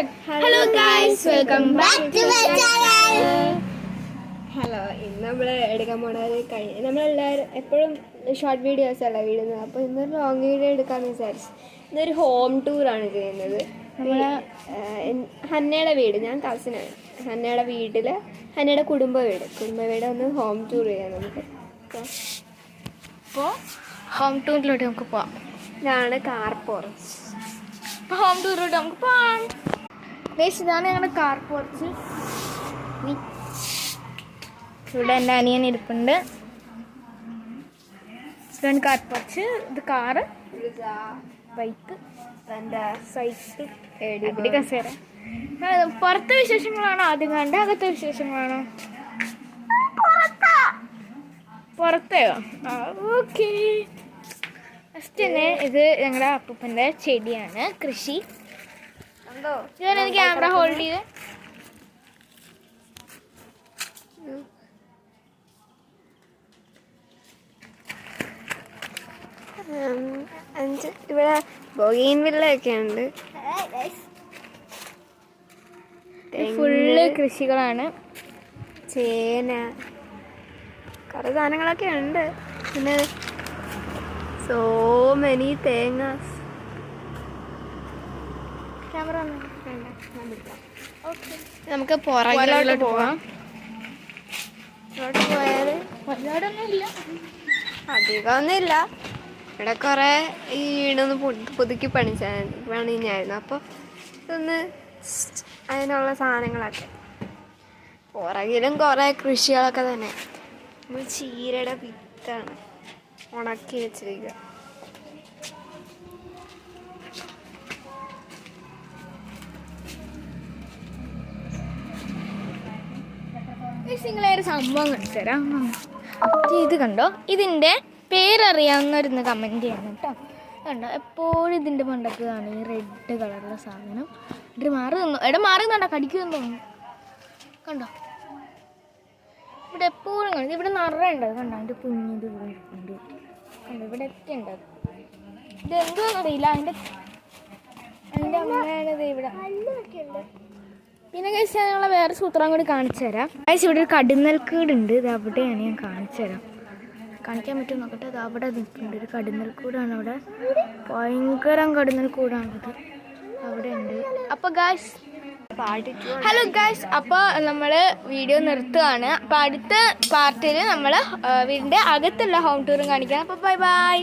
Hello guys, welcome back to my channel. Hello, ഇന്ന് നമ്മൾ എടുക്കാൻ പോണത് നമ്മളെല്ലാവരും എപ്പോഴും ഷോർട്ട് വീഡിയോസ് അല്ല ഇടുന്നത്. അപ്പോൾ ഇന്നൊരു ലോങ് വീഡിയോ എടുക്കാമെന്ന് വിചാരിച്ചു. ഇന്നൊരു ഹോം ടൂറാണ് ചെയ്യുന്നത്. ഹന്നയുടെ വീട്, ഞാൻ കസിനാണ്. ഹന്നയുടെ വീട്ടിൽ ഹന്നയുടെ കുടുംബ വീട് ഒന്ന് ഹോം ടൂർ ചെയ്യാം നമുക്ക്. അപ്പോൾ ഹോം ടൂറിലോട്ട് നമുക്ക് പോവാം. ഇതാണ് കാർ പോർച്ച്. അപ്പോൾ ഹോം ടൂറിലോട്ട് നമുക്ക് പോവാം. ഇതാണ് ഞങ്ങളുടെ കാർ പോർച്ച്. ഇവിടെ എൻ്റെ അനിയൻ ഇരിപ്പുണ്ട്. ഇതാണ് കാർ പോർച്ച്. ഇത് കാറ്, ബൈക്ക്, എൻ്റെ സൈക്കിൾ, അടി കസേര. പുറത്തെ വിശേഷങ്ങളാണോ ആദ്യം കണ്ട, അകത്തെ വിശേഷങ്ങളാണോ? പുറത്തെയോ? ഓക്കെ. ഫസ്റ്റ് തന്നെ ഇത് ഞങ്ങളുടെ അപ്പൂപ്പൻ്റെ ചെടിയാണ്, കൃഷി. ഇതാണ് ക്യാമറ ഹോൾഡ് ചെയ്ത്. ഇവിടെ ബോഗെയിൻവില്ലയൊക്കെ ഉണ്ട്. ഫുള്ള് കൃഷികളാണ്. ചേന, കുറേ സാധനങ്ങളൊക്കെ ഉണ്ട്. പിന്നെ സോ മെനി തേങ്ങാസ്. ക്യാമറ ഓക്കെ, നമുക്ക് പുറകിലോട്ട് പോവാം. ഇങ്ങോട്ട് പോയാൽ ഒരുപാടൊന്നുമില്ല, അധികമൊന്നുമില്ല. ഇവിടെ കുറേ ഈ വീടൊന്ന് പുതുക്കി പണിഞ്ഞായിരുന്നു. അപ്പോൾ ഇതൊന്ന് അതിനുള്ള സാധനങ്ങളൊക്കെ. പുറകിലും കുറേ കൃഷികളൊക്കെ തന്നെ. ചീരയുടെ വിത്താണ് ഉണക്കി വെച്ചിരിക്കുക. നിങ്ങളൊരു സംഭവം കാണിച്ചു തരാം. ഇത് കണ്ടോ, ഇതിൻ്റെ പേരറിയാവുന്നവരൊന്ന് കമൻറ്റ് ചെയ്യണം കേട്ടോ. കണ്ടോ, എപ്പോഴും ഇതിൻ്റെ മണ്ടക്കാണ് ഈ റെഡ് കളറുള്ള സാധനം. മാറി നിന്നോ കടിക്കുമെന്ന് തോന്നുന്നു. കണ്ടോ, ഇവിടെ എപ്പോഴും കണ്ടു. ഇവിടെ നിറയുണ്ട്. കണ്ടോ, അതിൻ്റെ കുഞ്ഞിത് ഉണ്ട്. കണ്ടോ, ഇവിടെ ഒക്കെ ഉണ്ട്. ഇത് എന്തോന്നറിയില്ല. അതിൻ്റെ അമ്മയാണിത് ഇവിടെ. പിന്നെ കഴിച്ച് ഞങ്ങളെ വേറെ സൂത്രം കൂടി കാണിച്ചു തരാം. കഴിച്ച് ഇവിടെ ഒരു കടുന്നൽക്കൂടുണ്ട്. ഇത് അവിടെയാണ്, ഞാൻ കാണിച്ചു തരാം. കാണിക്കാൻ പറ്റും നോക്കട്ടെ. ഇത് അവിടെ നിൽക്കുന്നുണ്ട് ഒരു കടുന്നൽക്കൂടാണ്. അവിടെ ഭയങ്കരം കടുന്നൽക്കൂടാണിത്, അവിടെ ഉണ്ട്. അപ്പോൾ ഗായ്സ്, ഹലോ ഗായ്സ്, അപ്പോൾ നമ്മൾ വീഡിയോ നിർത്തുകയാണ്. അപ്പോൾ അടുത്ത പാർട്ടിൽ നമ്മൾ വീടിൻ്റെ അകത്തുള്ള ഹോം ടൂറും കാണിക്കാം. അപ്പോൾ ബൈ ബൈ.